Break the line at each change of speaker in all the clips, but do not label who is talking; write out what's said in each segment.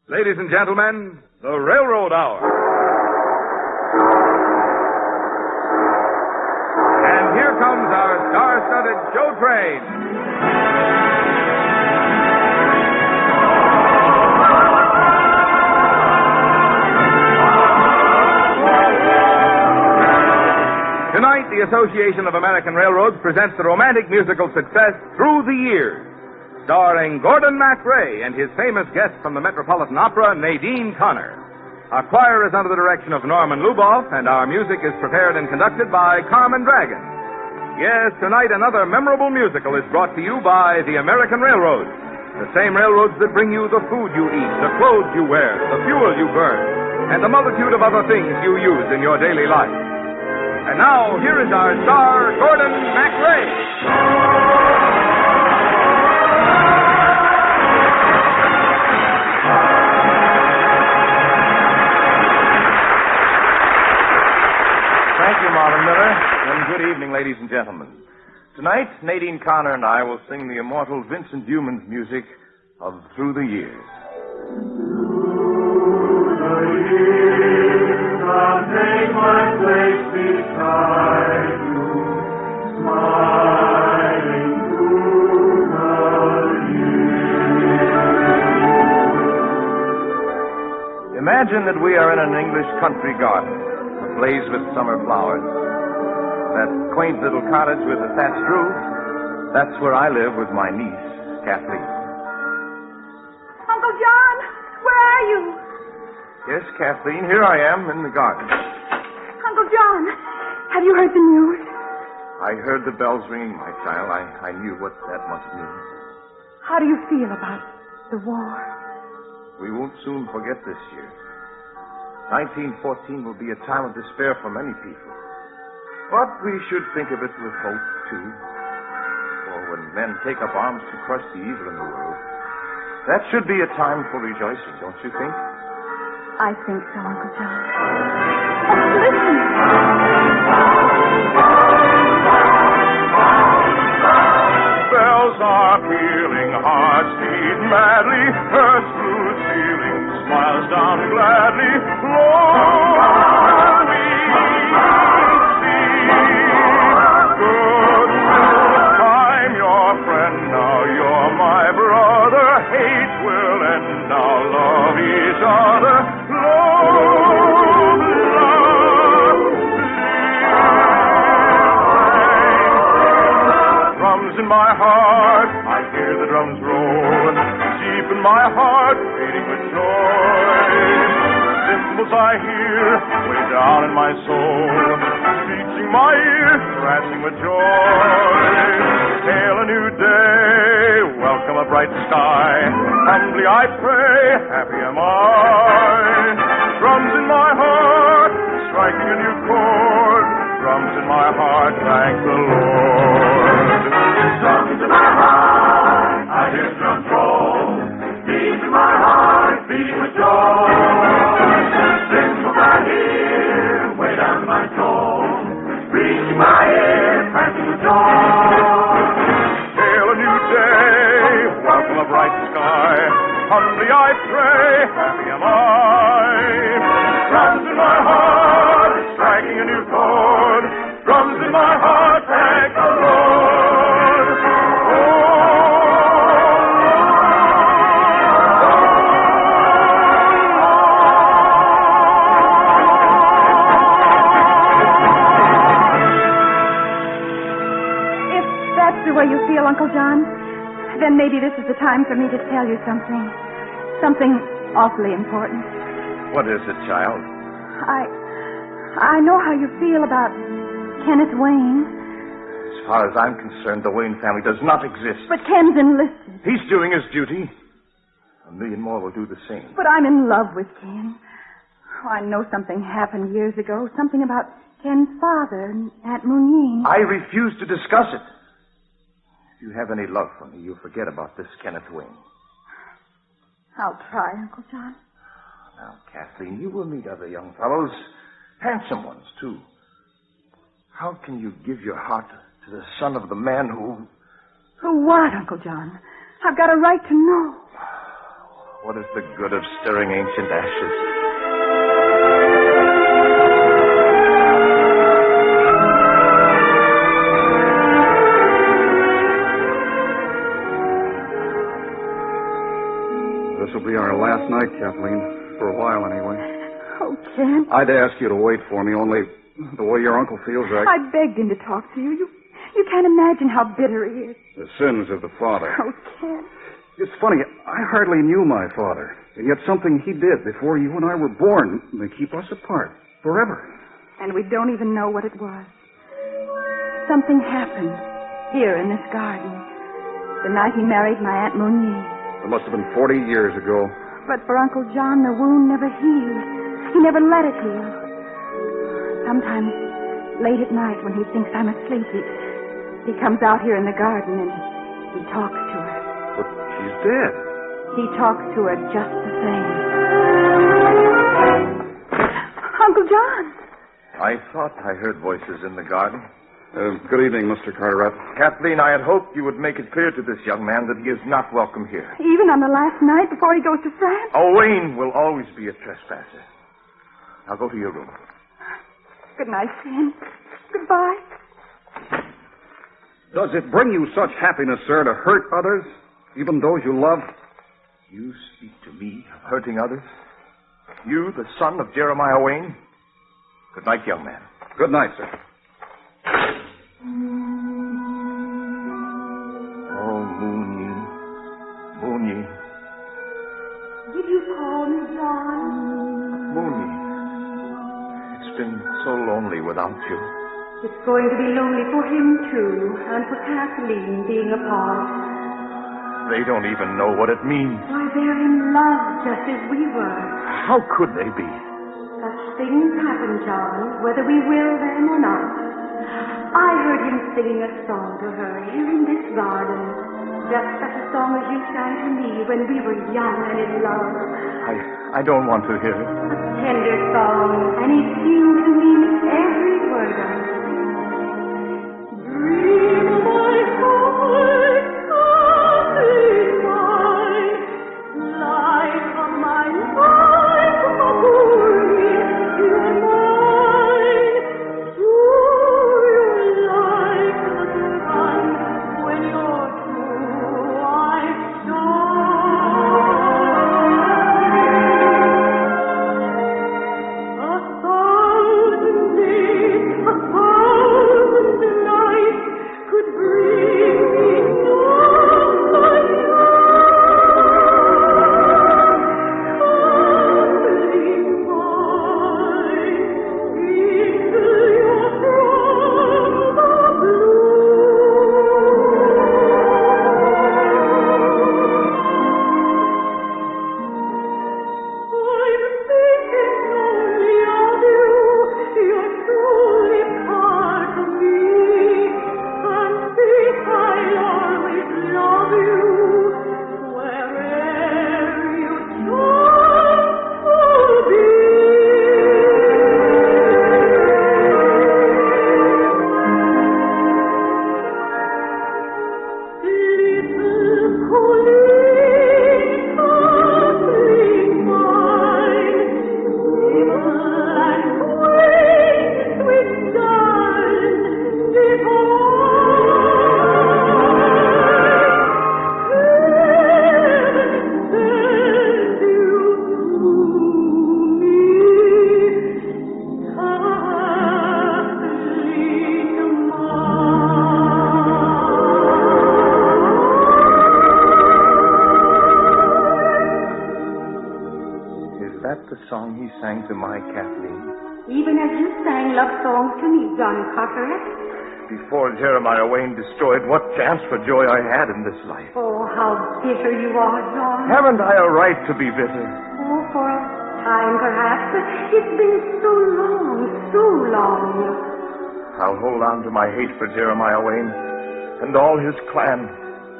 Ladies and gentlemen, the Railroad Hour. And here comes our star-studded show train. Tonight, the Association of American Railroads presents the romantic musical success Through the Years, starring Gordon MacRae and his famous guest from the Metropolitan Opera, Nadine Connor. Our choir is under the direction of Norman Luboff, and our music is prepared and conducted by Carmen Dragon. Yes, tonight another memorable musical is brought to you by the American Railroads, the same railroads that bring you the food you eat, the clothes you wear, the fuel you burn, and a multitude of other things you use in your daily life. And now, here is our star, Gordon MacRae.
Thank you, Marvin Miller, and good evening, ladies and gentlemen. Tonight, Nadine Connor and I will sing the immortal Vincent Youmans' music of Through the Years. Through the years, I'll take my place beside you, smiling through the years. Imagine that we are in an English country garden, ablaze with summer flowers. That quaint little cottage with a thatched roof, that's where I live with my niece, Kathleen.
Uncle John, where are you?
Yes, Kathleen, here I am in the garden.
Uncle John, have you heard the news?
I heard the bells ringing, my child. I knew what that must mean.
How do you feel about the war?
We won't soon forget this year. 1914 will be a time of despair for many people. But we should think of it with hope, too. For when men take up arms to crush the evil in the world, that should be a time for rejoicing, don't you think?
I think so, Uncle John. Oh, listen!
Bells are pealing, hearts beat madly, earth's blue ceiling smiles down gladly. Lord, we see goodwill. I'm your friend now, you're my brother. Hate will end now, love each other. Love, love, live. Drums in my heart, I hear the drums roll. Deep in my heart, beating with joy. Cymbals I hear, way down in my soul. Reaching my ear, thrashing with joy. Hail a new day, welcome a bright sky. Humbly I pray, happy am I. Drums in my heart, striking a new chord. Drums in my heart, thank the Lord. Drums in my heart, I hear drums roll. Deep in my heart, beating with joy. Cymbals I hear, way down in my soul. Reaching my ear, thanking with joy. Hail a new day, welcome a bright sky. Humbly I pray, happy am I. Drums in my heart, striking a new chord. Drums in my heart, thank the Lord.
If that's the way you feel, Uncle John, then maybe this is the time for me to tell you something. Something awfully important.
What is it, child?
I know how you feel about Kenneth Wayne.
As far as I'm concerned, the Wayne family does not exist.
But Ken's enlisted.
He's doing his duty. A million more will do the same.
But I'm in love with Ken. Oh, I know something happened years ago. Something about Ken's father and Aunt Moonine.
I refuse to discuss it. If you have any love for me, you'll forget about this Kenneth Wayne.
I'll try, Uncle John.
Now, Kathleen, you will meet other young fellows. Handsome ones, too. How can you give your heart to the son of the man who...
Who what, Uncle John? I've got a right to know.
What is the good of stirring ancient ashes?
This will be our last night, Kathleen. For a while, anyway.
Oh, Ken.
I'd ask you to wait for me, only the way your uncle feels
I begged him to talk to you. You can't imagine how bitter he is.
The sins of the father.
Oh, Ken.
It's funny, I hardly knew my father, and yet something he did before you and I were born may keep us apart forever.
And we don't even know what it was. Something happened here in this garden the night he married my Aunt Monique.
It must have been 40 years ago.
But for Uncle John, the wound never healed. He never let it heal. Sometimes, late at night when he thinks I'm asleep, he comes out here in the garden and he talks to her.
But she's dead.
He talks to her just the same. Uncle John!
I thought I heard voices in the garden.
Good evening, Mr. Carteret.
Kathleen, I had hoped you would make it clear to this young man that he is not welcome here.
Even on the last night before he goes to France?
Owain will always be a trespasser. Now go to your room.
Good night, Ken. Goodbye.
Does it bring you such happiness, sir, to hurt others, even those you love?
You speak to me of hurting others? You, the son of Jeremiah Owain? Good night, young man.
Good night, sir.
Oh, Moon.
Did you call me, John?
Moon. It's been so lonely without you.
It's going to be lonely for him, too, and for Kathleen being apart.
They don't even know what it means.
Why, they're in love just as we were.
How could they be?
Such things happen, John, whether we will them or not. I heard him singing a song to her here in this garden. Just such a song as you sang to me when we were young and in love.
I don't want to hear it.
A tender song, and he seemed to mean every word of it. Dream of my heart, darling mine, light of my life, holy, you're mine. Sure you're like the sun when you're true, I shine. A thousand days, a thousand nights could bring me no
To my Kathleen.
Even as you sang love songs to me, John Carteret.
Before Jeremiah Wayne destroyed, what chance for joy I had in this life.
Oh, how bitter you are, John.
Haven't I a right to be bitter?
Oh, for a time, perhaps, but it's been so long.
I'll hold on to my hate for Jeremiah Wayne and all his clan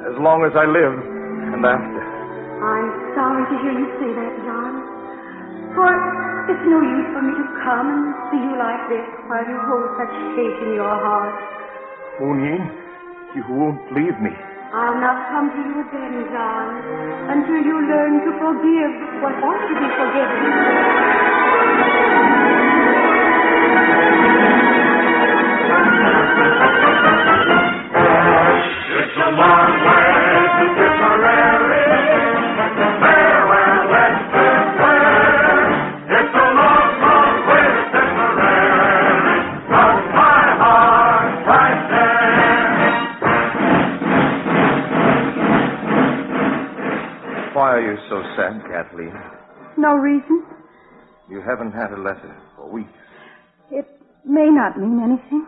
as long as I live and after.
I'm sorry to hear you say that, John. For it's no use for me to come and see you like this while you hold such hate in your heart.
Moon, you won't leave me.
I'll not come to you again, John, until you learn to forgive what ought to be forgiven.
It's a long way to Tipperary. Farewell, Western. It's a long, long way to Tipperary. But my heart's right there.
Why are you so sad, Kathleen?
No reason.
You haven't had a letter for weeks.
It may not mean anything.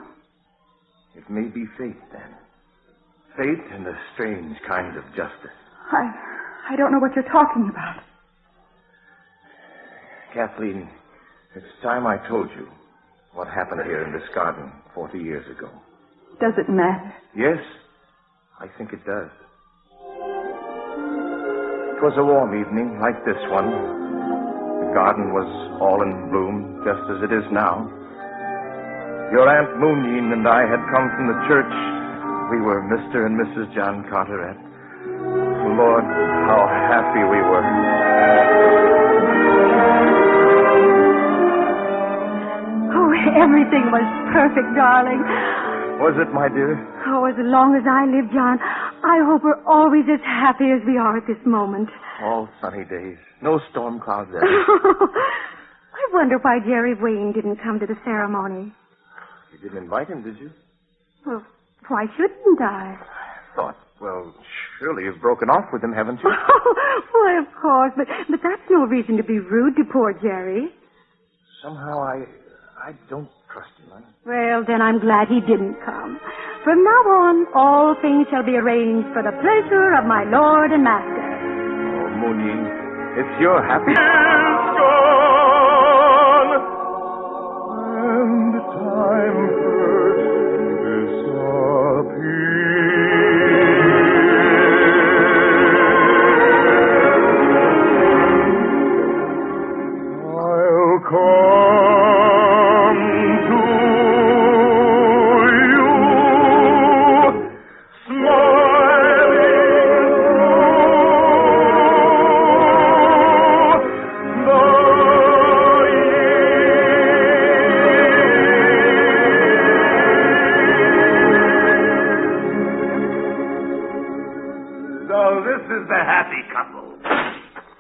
It may be fate, then. Fate and a strange kind of justice.
I don't know what you're talking about.
Kathleen, it's time I told you what happened here in this garden 40 years ago.
Does it matter?
Yes, I think it does. It was a warm evening like this one. The garden was all in bloom, just as it is now. Your Aunt Mooneen and I had come from the church. We were Mr. and Mrs. John Carteret. Lord, how happy we were.
Oh, everything was perfect, darling.
Was it, my dear?
Oh, as long as I live, John, I hope we're always as happy as we are at this moment.
All sunny days. No storm clouds ever.
I wonder why Jerry Wayne didn't come to the ceremony.
You didn't invite him, did you?
Well, why shouldn't I?
Thought, well, surely you've broken off with him, haven't you?
Why, of course, but that's no reason to be rude to poor Jerry.
Somehow I don't trust him.
Well, then I'm glad he didn't come. From now on, all things shall be arranged for the pleasure of my lord and master.
Oh, Mooney, it's your happy...
It's gone, and time first disappeared. I'll come to you, smiling through the
So this is the happy couple.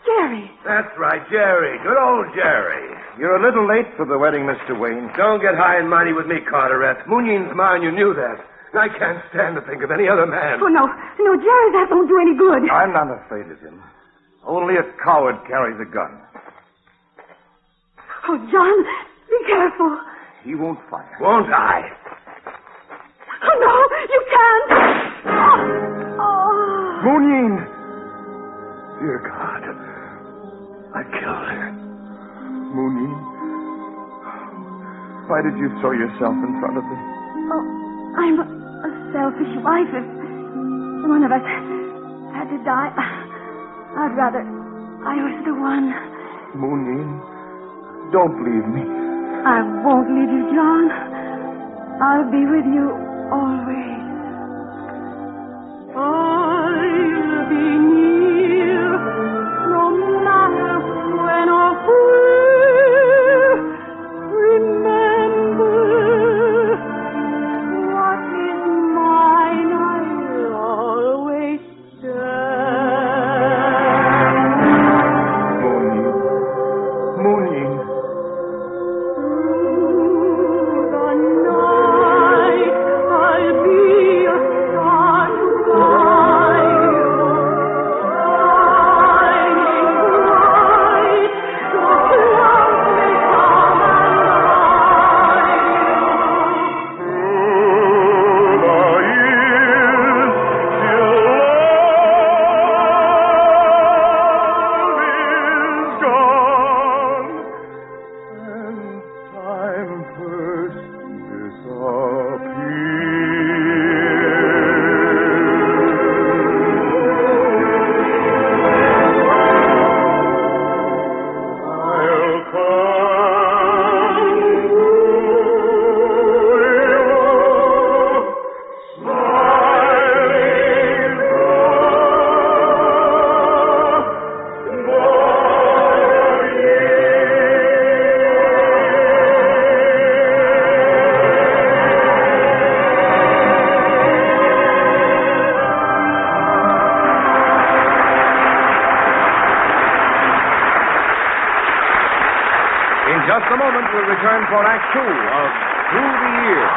Jerry.
That's right, Jerry. Good old Jerry.
You're a little late for the wedding, Mr. Wayne.
Don't get high and mighty with me, Carteret. Mooneen's mine, you knew that. And I can't stand to think of any other man.
Oh, no, Jerry, that won't do any good.
I'm not afraid of him. Only a coward carries a gun.
Oh, John, be careful.
He won't fire.
Won't I?
Oh, no, you can't. Oh.
Mooneen! Dear God, I killed her. Mooneen, why did you throw yourself in front of me?
Oh, I'm a selfish wife. If one of us had to die, I'd rather I was the one.
Mooneen, don't leave me.
I won't leave you, John. I'll be with you always. I'll be near, no matter when or where. Remember, what is mine, I'll always stand.
Mooneen.
Through the night, I'll be
just a moment, we'll return for Act Two of Through the Years.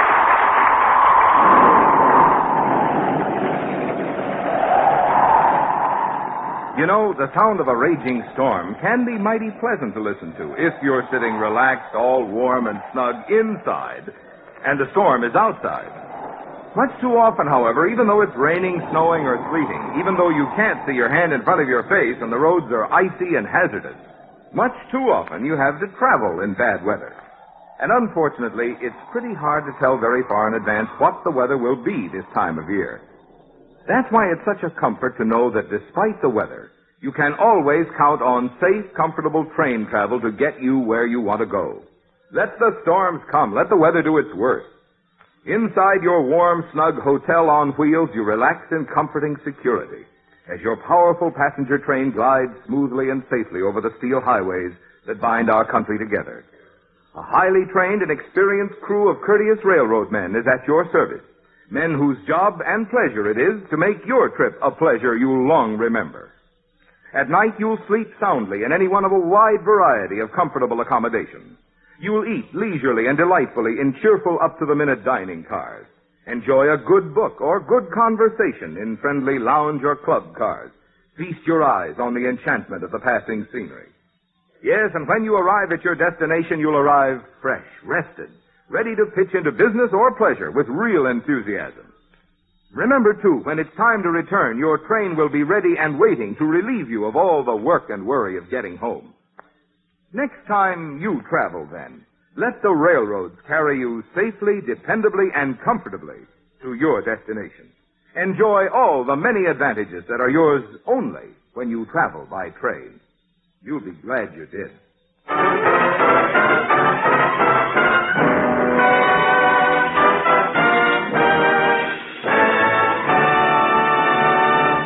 You know, the sound of a raging storm can be mighty pleasant to listen to if you're sitting relaxed, all warm and snug inside, and the storm is outside. Much too often, however, even though it's raining, snowing, or sleeting, even though you can't see your hand in front of your face and the roads are icy and hazardous, much too often you have to travel in bad weather. And unfortunately, it's pretty hard to tell very far in advance what the weather will be this time of year. That's why it's such a comfort to know that despite the weather, you can always count on safe, comfortable train travel to get you where you want to go. Let the storms come. Let the weather do its worst. Inside your warm, snug hotel on wheels, you relax in comforting security as your powerful passenger train glides smoothly and safely over the steel highways that bind our country together. A highly trained and experienced crew of courteous railroad men is at your service. Men whose job and pleasure it is to make your trip a pleasure you'll long remember. At night, you'll sleep soundly in any one of a wide variety of comfortable accommodations. You'll eat leisurely and delightfully in cheerful up-to-the-minute dining cars. Enjoy a good book or good conversation in friendly lounge or club cars. Feast your eyes on the enchantment of the passing scenery. Yes, and when you arrive at your destination, you'll arrive fresh, rested, ready to pitch into business or pleasure with real enthusiasm. Remember, too, when it's time to return, your train will be ready and waiting to relieve you of all the work and worry of getting home. Next time you travel, then, let the railroads carry you safely, dependably, and comfortably to your destination. Enjoy all the many advantages that are yours only when you travel by train. You'll be glad you did.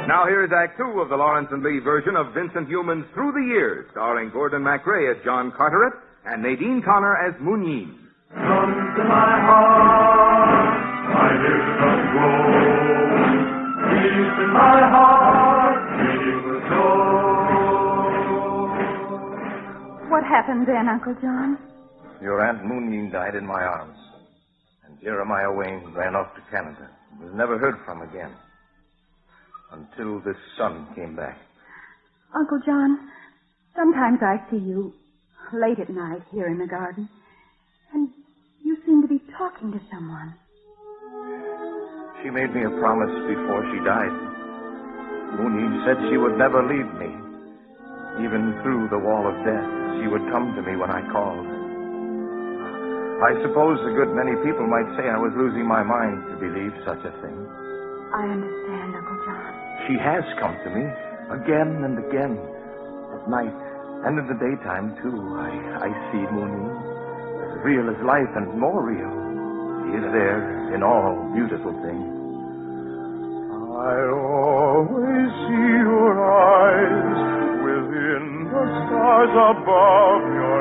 Now here's Act Two of the Lawrence and Lee version of Vincent Youmans' Through the Years, starring Gordon MacRae as John Carteret and Nadine Connor as Mooneen.
Come to my heart, my dear come grow. Peace in my heart, beating with joy.
What happened then, Uncle John?
Your Aunt Mooneen died in my arms, and Jeremiah Wayne ran off to Canada and was never heard from again. Until this son came back.
Uncle John, sometimes I see you late at night here in the garden, and you seem to be talking to someone.
She made me a promise before she died. Mooneen said she would never leave me. Even through the wall of death, she would come to me when I called. I suppose a good many people might say I was losing my mind to believe such a thing.
I understand, Uncle John.
She has come to me again and again. At night and in the daytime, too. I see Mooneen. As real as life and more real. She is there in all beautiful things.
I always see your eyes within the stars above your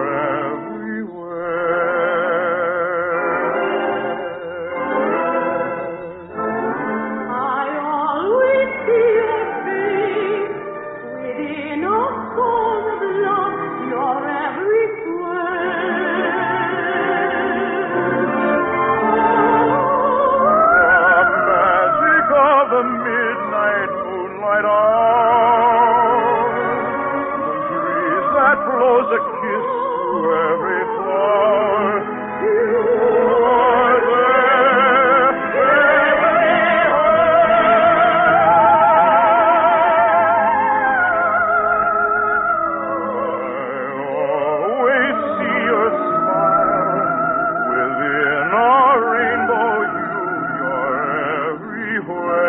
a kiss to every flower. You are there everywhere. I always see your smile within a rainbow. You're everywhere.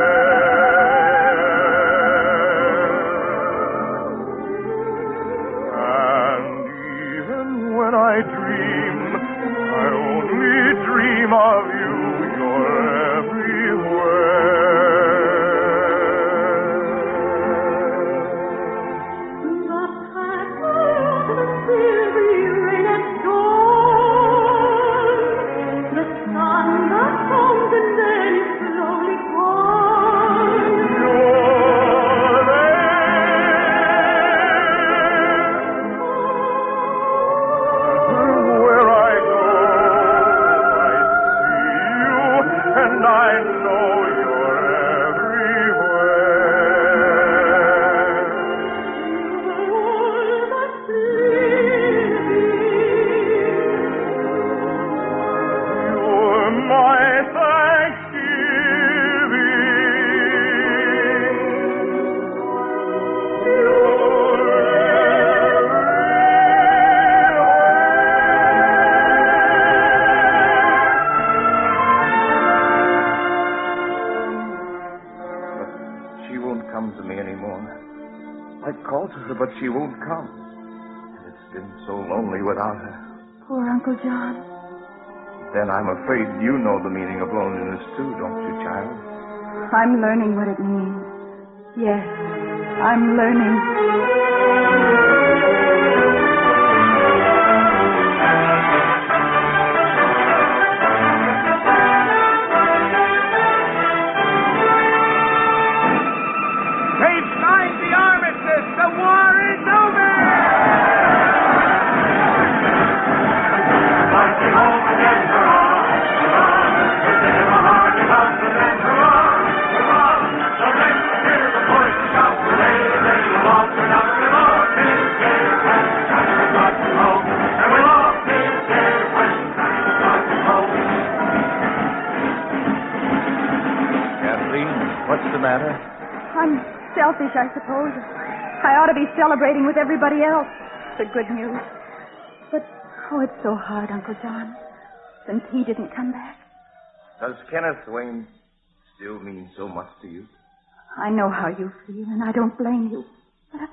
I dream
come. And it's been so lonely without her.
Poor Uncle John.
Then I'm afraid you know the meaning of loneliness, too, don't you, child?
I'm learning what it means. Yes, I'm learning.
They've signed the armistice. The war is over.
What's the matter?
I'm selfish, I suppose. I ought to be celebrating with everybody else. The good news. But, it's so hard, Uncle John, since he didn't come back.
Does Kenneth Wayne still mean so much to you?
I know how you feel, and I don't blame you. But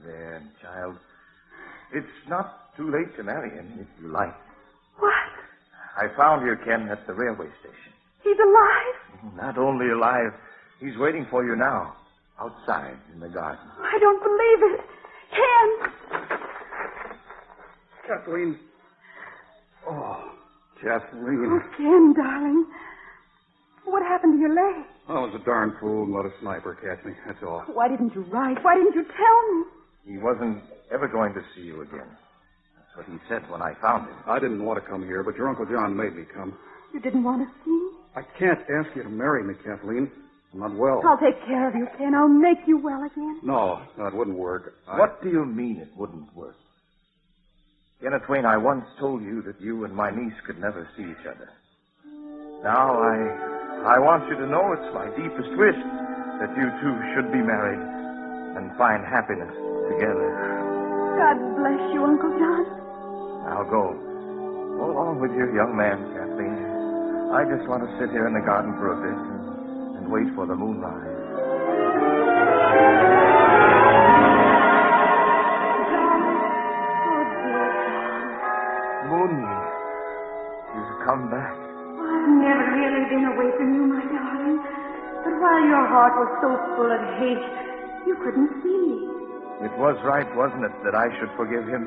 There, child. It's not too late to marry him, if you like.
What?
I found your Ken at the railway station.
He's alive?
Not only alive, he's waiting for you now, outside in the garden.
I don't believe it. Ken!
Kathleen. Oh, Kathleen.
Oh, Ken, darling. What happened to your leg?
I was a darn fool and let a sniper catch me, that's all.
Why didn't you write? Why didn't you tell me?
He wasn't ever going to see you again. That's what he said when I found him.
I didn't want to come here, but your Uncle John made me come.
You didn't want to see me?
I can't ask you to marry me, Kathleen. I'm not well.
I'll take care of you, Ken. I'll make you well again.
No, it wouldn't work.
What do you mean it wouldn't work? Kenneth Wayne, I once told you that you and my niece could never see each other. Now I want you to know it's my deepest wish that you two should be married and find happiness together.
God bless you, Uncle John.
Now go. Go along with your young man, Kathleen. I just want to sit here in the garden for a bit and wait for the moonrise. Mooney, you've come back.
I've never really been away from you, my darling. But while your heart was so full of hate, you couldn't see me.
It was right, wasn't it, that I should forgive him?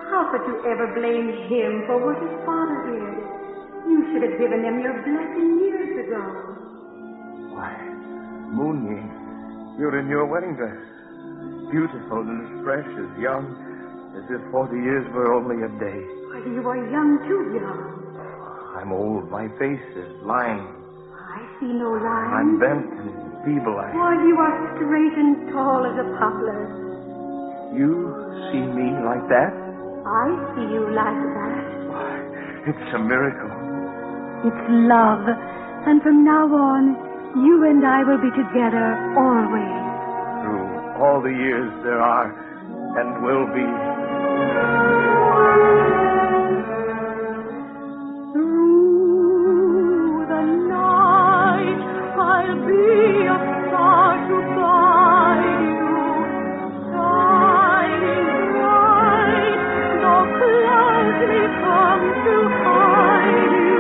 How could you ever blame him for what his father did? You should have given him your blessing years ago.
Why, Mooney, you're in your wedding dress. Beautiful and as fresh, as young, as if 40 years were only a day.
Why, you are young, too young.
I'm old. My face is lined.
I see no lines.
I'm bent and feeble.
Why, you are straight and tall as a poplar.
You see me like that?
I see you like that.
Why, it's a miracle.
It's love. And from now on, you and I will be together always.
Through all the years there are and will be.
Through the night, I'll be a star to guide you. Shining bright, though clouds may come to hide you.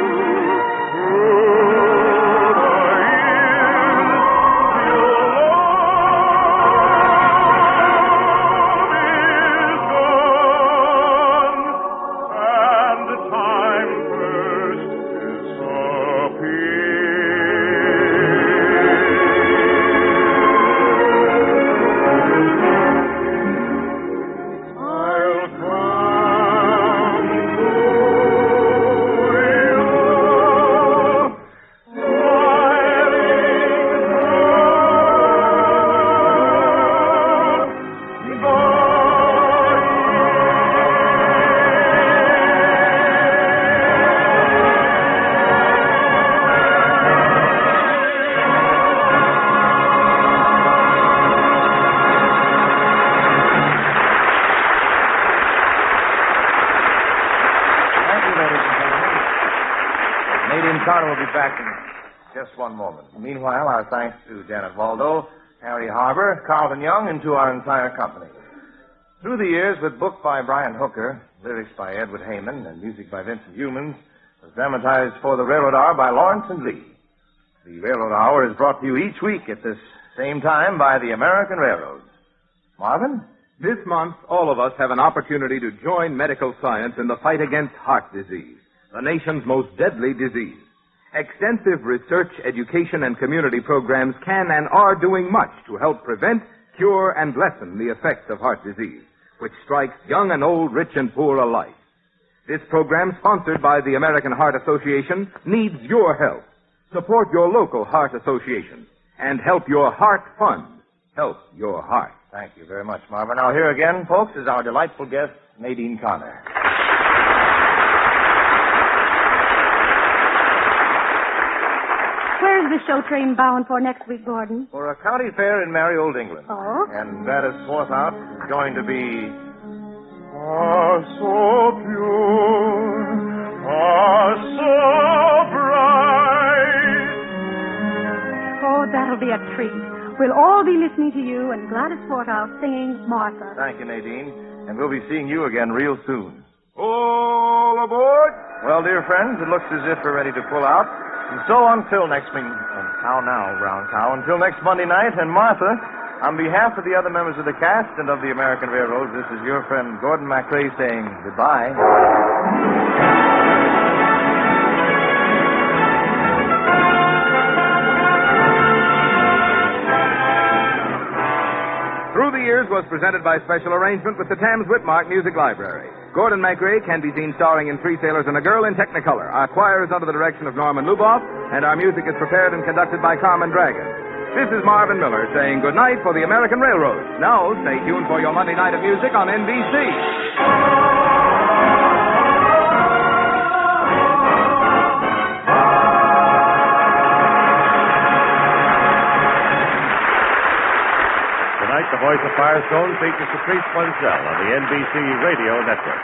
Will be back in just one moment. Meanwhile, our thanks to Janet Waldo, Harry Harbour, Carlton Young, and to our entire company. Through the years, with book by Brian Hooker, lyrics by Edward Heyman, and music by Vincent Youmans, was dramatized for the Railroad Hour by Lawrence and Lee. The Railroad Hour is brought to you each week at this same time by the American Railroads. Marvin?
This month, all of us have an opportunity to join medical science in the fight against heart disease, the nation's most deadly disease. Extensive research, education, and community programs can and are doing much to help prevent, cure, and lessen the effects of heart disease, which strikes young and old, rich and poor alike. This program, sponsored by the American Heart Association, needs your help. Support your local heart association and help your heart fund. Help your heart.
Thank you very much, Marvin. Now, here again, folks, is our delightful guest, Nadine Connor.
Where's the show train bound for next week, Gordon?
For a county fair in merry old England.
Oh?
And that is forth out is going to be...
Ah, so pure, ah, so bright.
Oh, that'll be a treat. We'll all be listening to you and Gladys Forthouse singing Martha.
Thank you, Nadine. And we'll be seeing you again real soon.
All aboard!
Well, dear friends, it looks as if we're ready to pull out. And so until next how now, Brown Cow? Until next Monday night, and Martha, on behalf of the other members of the cast and of the American Railroads, this is your friend Gordon MacRae saying goodbye.
Through the Years was presented by special arrangement with the Thames Whitmark Music Library. Gordon MacRae can be seen starring in Three Sailors and a Girl in Technicolor. Our choir is under the direction of Norman Luboff, and our music is prepared and conducted by Carmen Dragon. This is Marvin Miller saying good night for the American Railroad. Now, stay tuned for your Monday night of music on NBC.
Tonight, the voice of Firestone features Patrice Bunzel on the NBC Radio Network.